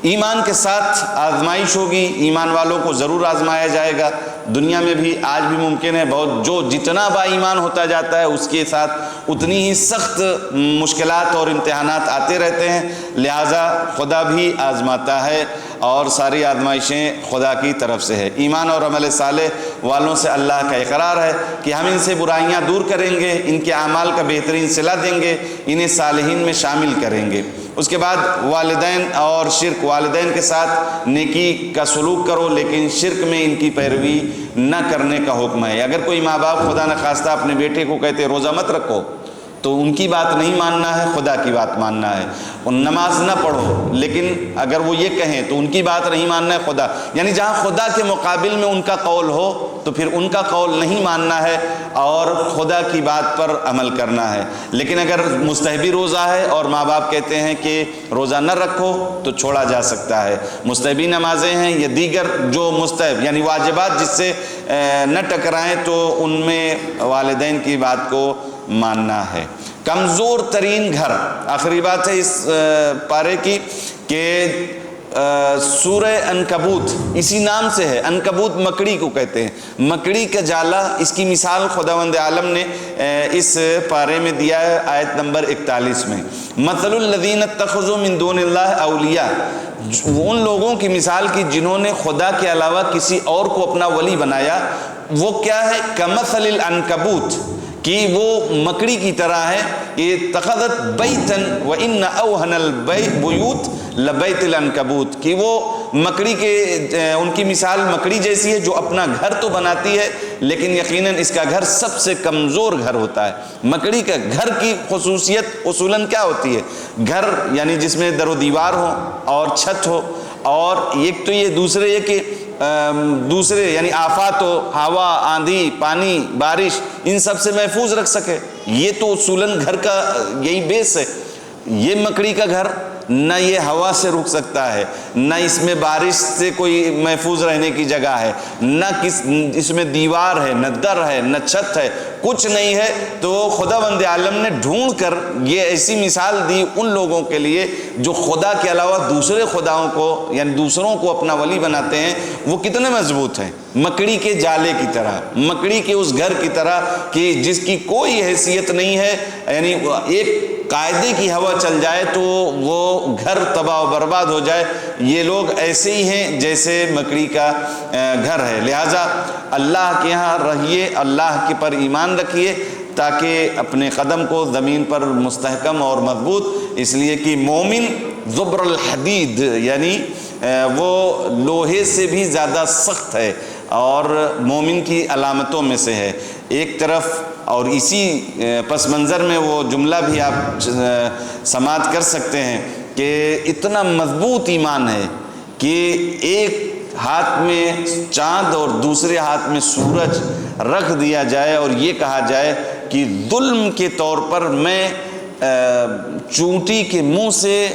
ایمان کے ساتھ آزمائش ہوگی، ایمان والوں کو ضرور آزمایا جائے گا۔ دنیا میں بھی آج بھی ممکن ہے بہت، جو جتنا با ایمان ہوتا جاتا ہے اس کے ساتھ اتنی ہی سخت مشکلات اور امتحانات آتے رہتے ہیں، لہٰذا خدا بھی آزماتا ہے اور ساری آزمائشیں خدا کی طرف سے ہے۔ ایمان اور عمل صالح والوں سے اللہ کا اقرار ہے کہ ہم ان سے برائیاں دور کریں گے، ان کے اعمال کا بہترین صلہ دیں گے، انہیں صالحین میں شامل کریں گے۔ اس کے بعد والدین اور شرک، والدین کے ساتھ نیکی کا سلوک کرو لیکن شرک میں ان کی پیروی نہ کرنے کا حکم ہے۔ اگر کوئی ماں باپ خدا نخواستہ اپنے بیٹے کو کہتے روزہ مت رکھو تو ان کی بات نہیں ماننا ہے، خدا کی بات ماننا ہے۔ نماز نہ پڑھو لیکن اگر وہ یہ کہیں تو ان کی بات نہیں ماننا ہے، خدا، یعنی جہاں خدا کے مقابل میں ان کا قول ہو تو پھر ان کا قول نہیں ماننا ہے اور خدا کی بات پر عمل کرنا ہے۔ لیکن اگر مستحبی روزہ ہے اور ماں باپ کہتے ہیں کہ روزہ نہ رکھو تو چھوڑا جا سکتا ہے۔ مستحبی نمازیں ہیں یا دیگر جو مستحب یعنی واجبات جس سے نہ ٹکرائیں تو ان میں والدین کی بات کو ماننا ہے۔ کمزور ترین گھر، آخری بات ہے اس پارے کی کہ سورہ عنکبوت اسی نام سے ہے۔ عنکبوت مکڑی کو کہتے ہیں، مکڑی کا جالا، اس کی مثال خداوند عالم نے اس پارے میں دیا ہے آیت نمبر 41 میں۔ مثل الذین اتخذوا من دون اللہ اولیاء، ان لوگوں کی مثال کی جنہوں نے خدا کے علاوہ کسی اور کو اپنا ولی بنایا، وہ کیا ہے؟ کمثل العنکبوت، کہ وہ مکڑی کی طرح ہے کہ اتخذت بیتن وان اوہن البیوت لبیت العنکبوت، کہ وہ مکڑی کے ان کی مثال مکڑی جیسی ہے جو اپنا گھر تو بناتی ہے لیکن یقیناً اس کا گھر سب سے کمزور گھر ہوتا ہے۔ مکڑی کا گھر کی خصوصیت اصولاً کیا ہوتی ہے؟ گھر یعنی جس میں در و دیوار ہو اور چھت ہو، اور ایک تو یہ، دوسرے یہ کہ دوسرے یعنی آفات ہو، ہوا، آندھی، پانی، بارش، ان سب سے محفوظ رکھ سکے۔ یہ تو اصولاً گھر کا یہی بیس ہے۔ یہ مکڑی کا گھر نہ یہ ہوا سے رک سکتا ہے، نہ اس میں بارش سے کوئی محفوظ رہنے کی جگہ ہے، نہ اس میں دیوار ہے، نہ در ہے، نہ چھت ہے، کچھ نہیں ہے۔ تو خداوند عالم نے ڈھونڈ کر یہ ایسی مثال دی ان لوگوں کے لیے جو خدا کے علاوہ دوسرے خداؤں کو یعنی دوسروں کو اپنا ولی بناتے ہیں، وہ کتنے مضبوط ہیں۔ مکڑی کے جالے کی طرح، مکڑی کے اس گھر کی طرح کہ جس کی کوئی حیثیت نہیں ہے، یعنی ایک قاعدے کی ہوا چل جائے تو وہ گھر تباہ و برباد ہو جائے۔ یہ لوگ ایسے ہی ہیں جیسے مکڑی کا گھر ہے۔ لہٰذا اللہ کے ہاں رہیے، اللہ کے پر ایمان رکھیے تاکہ اپنے قدم کو زمین پر مستحکم اور مضبوط، اس لیے کہ مومن زبر الحدید یعنی وہ لوہے سے بھی زیادہ سخت ہے اور مومن کی علامتوں میں سے ہے۔ ایک طرف اور اسی پس منظر میں وہ جملہ بھی آپ سماعت کر سکتے ہیں کہ اتنا مضبوط ایمان ہے کہ ایک ہاتھ میں چاند اور دوسرے ہاتھ میں سورج رکھ دیا جائے اور یہ کہا جائے کہ ظلم کے طور پر میں چونٹی کے منہ سے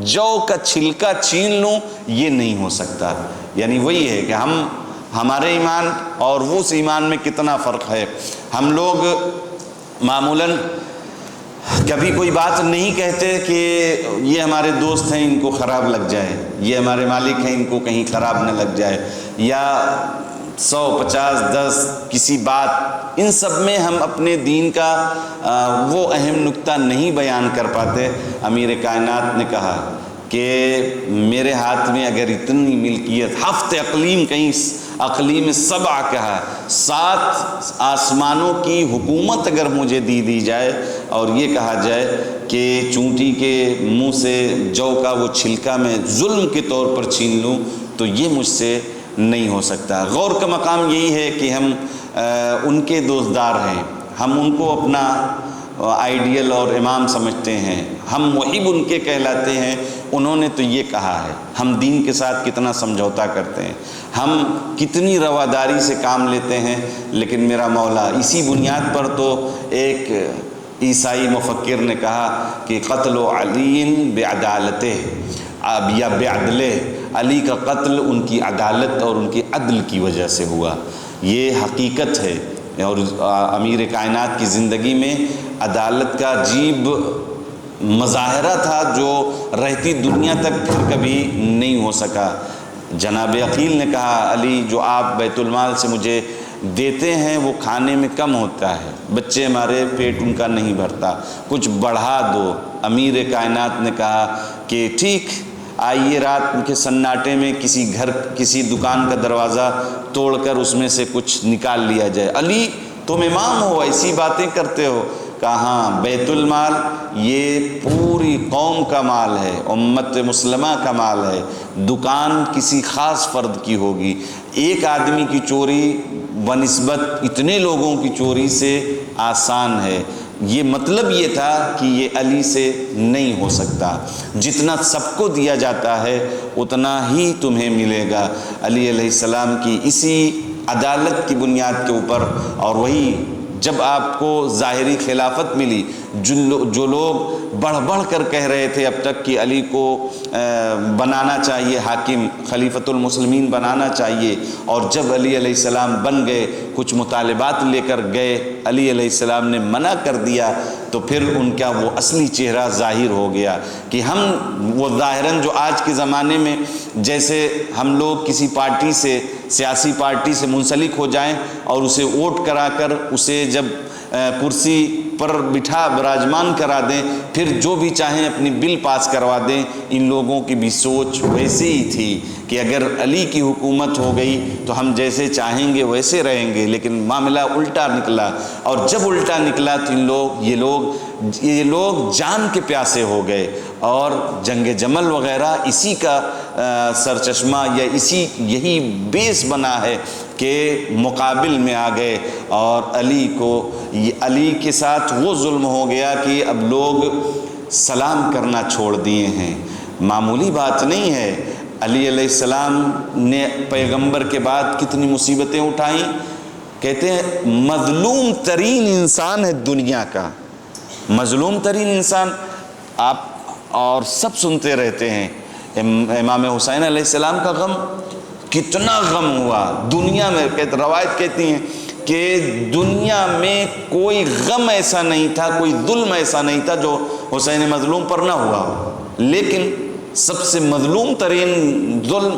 جو کا چھلکا چھین لوں، یہ نہیں ہو سکتا۔ یعنی وہی ہے کہ ہمارے ایمان اور اس ایمان میں کتنا فرق ہے۔ ہم لوگ معمولاً کبھی کوئی بات نہیں کہتے کہ یہ ہمارے دوست ہیں ان کو خراب لگ جائے، یہ ہمارے مالک ہیں ان کو کہیں خراب نہ لگ جائے، یا 100 50 10 کسی بات، ان سب میں ہم اپنے دین کا وہ اہم نقطہ نہیں بیان کر پاتے۔ امیر کائنات نے کہا کہ میرے ہاتھ میں اگر اتنی ملکیت، 7 اقلیم، کہیں اقلیم 7 کہا، 7 آسمانوں کی حکومت اگر مجھے دی جائے اور یہ کہا جائے کہ چونٹی کے منہ سے جو کا وہ چھلکا میں ظلم کے طور پر چھین لوں، تو یہ مجھ سے نہیں ہو سکتا۔ غور کا مقام یہی ہے کہ ہم ان کے دوستدار ہیں، ہم ان کو اپنا آئیڈیل اور امام سمجھتے ہیں، ہم محب ان کے کہلاتے ہیں۔ انہوں نے تو یہ کہا ہے، ہم دین کے ساتھ کتنا سمجھوتا کرتے ہیں، ہم کتنی رواداری سے کام لیتے ہیں، لیکن میرا مولا اسی بنیاد پر تو ایک عیسائی مفکر نے کہا کہ قتل علی بعدالتہ، یا بعدلہ، علی کا قتل ان کی عدالت اور ان کی عدل کی وجہ سے ہوا۔ یہ حقیقت ہے، اور امیر کائنات کی زندگی میں عدالت کا عجیب مظاہرہ تھا جو رہتی دنیا تک پھر کبھی نہیں ہو سکا۔ جناب عقیل نے کہا علی جو آپ بیت المال سے مجھے دیتے ہیں وہ کھانے میں کم ہوتا ہے، بچے ہمارے پیٹ ان کا نہیں بھرتا، کچھ بڑھا دو۔ امیر کائنات نے کہا کہ ٹھیک، آئیے رات کے سناٹے میں کسی دکان کا دروازہ توڑ کر اس میں سے کچھ نکال لیا جائے۔ علی تم امام ہو، ایسی باتیں کرتے ہو؟ کہا ہاں، بیت المال یہ پوری قوم کا مال ہے، امت مسلمہ کا مال ہے، دکان کسی خاص فرد کی ہوگی۔ ایک آدمی کی چوری بنسبت اتنے لوگوں کی چوری سے آسان ہے۔ یہ مطلب یہ تھا کہ یہ علی سے نہیں ہو سکتا، جتنا سب کو دیا جاتا ہے اتنا ہی تمہیں ملے گا۔ علی علیہ السلام کی اسی عدالت کی بنیاد کے اوپر، اور وہی جب آپ کو ظاہری خلافت ملی، جو لوگ بڑھ بڑھ کر کہہ رہے تھے اب تک کہ علی کو بنانا چاہیے حاکم، خلیفۃ المسلمین بنانا چاہیے، اور جب علی علیہ السلام بن گئے، کچھ مطالبات لے کر گئے، علی علیہ السلام نے منع کر دیا، تو پھر ان کا وہ اصلی چہرہ ظاہر ہو گیا کہ ہم وہ ظاہراً جو آج کے زمانے میں جیسے ہم لوگ کسی پارٹی سے، سیاسی پارٹی سے منسلک ہو جائیں اور اسے ووٹ کرا کر اسے جب کرسی پر بٹھا براجمان کرا دیں، پھر جو بھی چاہیں اپنی بل پاس کروا دیں، ان لوگوں کی بھی سوچ ویسے ہی تھی کہ اگر علی کی حکومت ہو گئی تو ہم جیسے چاہیں گے ویسے رہیں گے، لیکن معاملہ الٹا نکلا، اور جب الٹا نکلا تو یہ لوگ جان کے پیاسے ہو گئے، اور جنگ جمل وغیرہ اسی کا سرچشمہ یا یہی بیس بنا ہے کہ مقابل میں آ گئے، اور علی کے ساتھ وہ ظلم ہو گیا کہ اب لوگ سلام کرنا چھوڑ دیے ہیں۔ معمولی بات نہیں ہے۔ علی علیہ السلام نے پیغمبر کے بعد کتنی مصیبتیں اٹھائیں، کہتے ہیں مظلوم ترین انسان ہے دنیا کا، مظلوم ترین انسان۔ آپ اور سب سنتے رہتے ہیں امام حسین علیہ السلام کا غم، کتنا غم ہوا دنیا میں۔ روایت کہتی ہیں کہ دنیا میں کوئی غم ایسا نہیں تھا، کوئی ظلم ایسا نہیں تھا جو حسین مظلوم پر نہ ہوا ہو، لیکن سب سے مظلوم ترین ظلم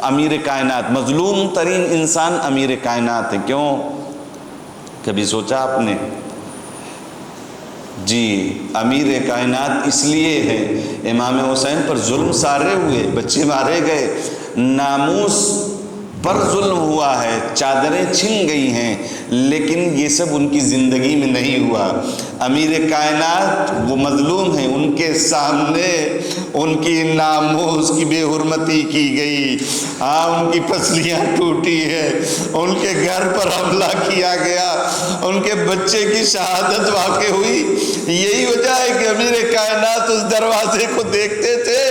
امیر کائنات، مظلوم ترین انسان امیر کائنات ہے۔ کیوں؟ کبھی سوچا آپ نے؟ جی، امیر کائنات اس لیے ہے، امام حسین پر ظلم سارے ہوئے، بچے مارے گئے، ناموس پر ظلم ہوا ہے، چادریں چھن گئی ہیں، لیکن یہ سب ان کی زندگی میں نہیں ہوا۔ امیر کائنات وہ مظلوم ہیں، ان کے سامنے ان کی ناموس کی بے حرمتی کی گئی، ان کی پسلیاں ٹوٹی ہے، ان کے گھر پر حملہ کیا گیا، ان کے بچے کی شہادت واقع ہوئی۔ یہی وجہ ہے کہ امیر کائنات اس دروازے کو دیکھتے تھے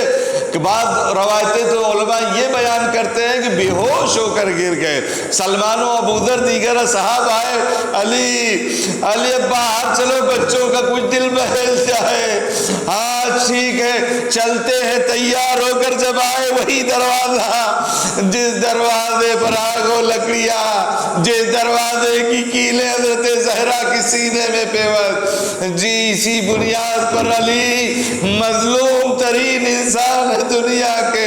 کہ بعض روایتیں تو علماء یہ بیان کرتے ہیں کہ بے ہوش ہو کر گر گئے۔ سلمان و ابوذر دیگر اصحاب آئے، علی اب باہر چلو، بچوں کا کچھ دل بہل جائے۔ ہاں ٹھیک ہے، چلتے ہیں۔ تیار ہو کر جب آئے وہی دروازہ جس دروازے پر آگ و لکڑیاں، جس دروازے کی کیلیں حضرت زہرا کی سینے میں پیوست، جی اسی بنیاد پر علی مظلوم ترین انسان ہے دنیا کے،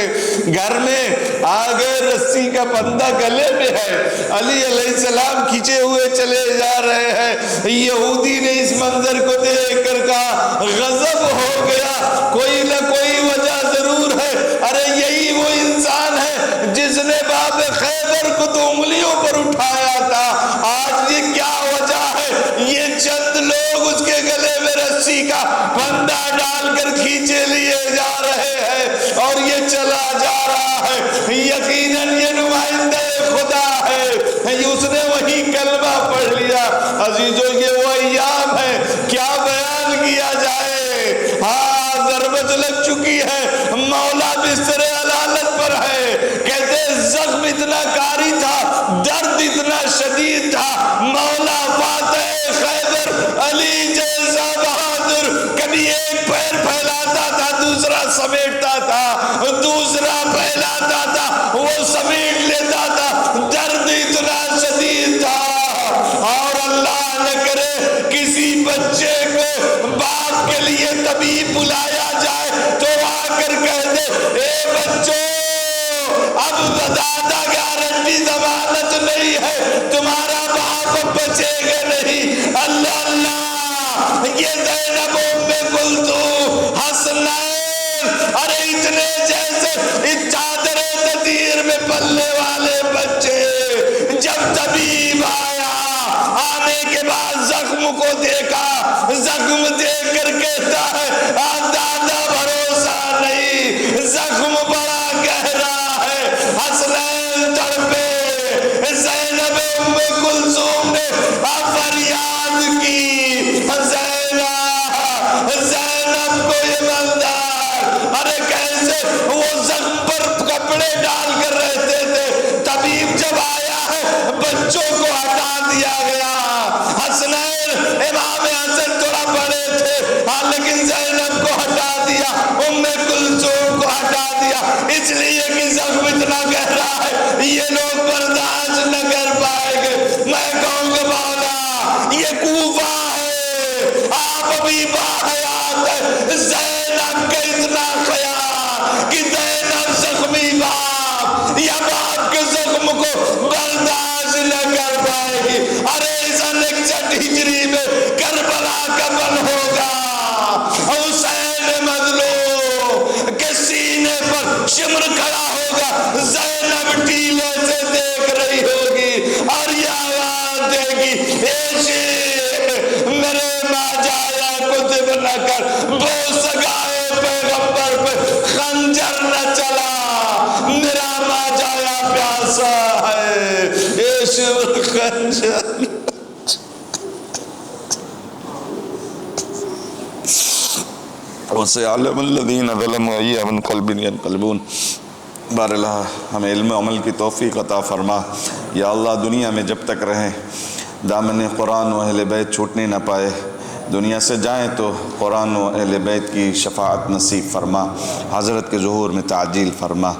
گھر میں آگے رسی کا بندہ گلے میں ہے، علی علیہ السلام کھینچے ہوئے چلے جا رہے ہیں۔ یہودی نے اس منظر کو دیکھ کر کہا غضب ہو گیا، کوئی نہ کوئی وجہ ضرور ہے۔ ارے یہی وہ انسان ہے جس نے باب خیبر کو تو انگلیوں پر اٹھایا تھا، آج یہ کیا وجہ ہے؟ یہ چند لوگ اس کے گلے میں رسی کا پھندا ڈال کر کھینچے لیے جا رہے ہیں اور یہ چلا جا رہا ہے۔ یقیناً یہ نمائندہ خدا ہے، اس نے وہی کلمہ پڑھ لیا۔ عزیزو یہ وہ ایام ہے، کیا بیان کیا جائے۔ ہاں ضربت لگ چکی ہے، مولا بستر علالت پر ہے، کہتے زخم اتنا کاری تھا، درد اتنا شدید تھا، مولا فاتح خیبر علی جیسا بہادر کبھی ایک پیر پھیلاتا تھا دوسرا سمیٹتا تھا، دوسرا پھیلاتا تھا وہ سمیٹ لیتا تھا، درد اتنا شدید تھا۔ اور اللہ نہ کرے کسی بچے کو باپ کے لیے طبیب بلایا جائے تو آ کر کہہ دے اے بچوں اب دادا گارنٹی ضمانت نہیں ہے، تمہارا باپ بچے گا نہیں۔ اللہ اللہ، یہ زینب ام کلثوم حسنین، ارے اتنے جیسے اس چادر تطہیر میں پلنے والے بچے، جب طبیب آیا آنے کے بعد زخم کو دیکھا، زخم دیکھ کر کہتا ہے دادا بھروسہ نہیں، زخم بڑا گہرا ہے۔ حسنین تڑپے، زینب ام کلثوم نے فریاد کی، زینب کو یہ مندار، ارے کیسے وہ زخم پر کپڑے ڈال کر رہتے تھے، طبیب جب آیا ہے بچوں کو ہٹا دیا گیا۔ حسنین امام حسن تھوڑا بڑے تھے، ہاں لیکن زینب کو ہٹا دیا، ام کلثوم کو ہٹا دیا، اس لیے کہ زخم اتنا گہرا ہے یہ لوگ برداشت نہ کر پائیں گے۔ میں کہوں گا مولا یہ کوفہ ہے، آپ ابھی باحیات ہے، زینب کا اتنا خیال کہ زینب زخمی باپ یا باپ کے زخم کو برداشت نہ کر پائے گی۔ ارے سن 61 ہجری میں کربلا کا بن ہوگا، حسین مظلوم کے سینے پر شمر کھڑا ہوگا، زینب ٹیلے سے دیکھ رہی ہوگی اور یہ آواز دے گی اے شیخ میرے ماں جایا کتب نہ کر، بو سگائے پیغمبر پہ خنجر نہ چلا، میرا ماں جایا پیاسا ہے، اے شیخ خنجر وَسَيَعْلَمُ الَّذِينَ ظَلَمُوا أَيَّ مُنْقَلِبٍ يَنْقَلِبُونَ۔ بار اللہ ہمیں علم عمل کی توفیق عطا فرما یا اللہ، دنیا میں جب تک رہیں دامن قرآن و اہل بیت چھوٹنے نہ پائے، دنیا سے جائیں تو قرآن و اہل بیت کی شفاعت نصیب فرما، حضرت کے ظہور میں تعجیل فرما۔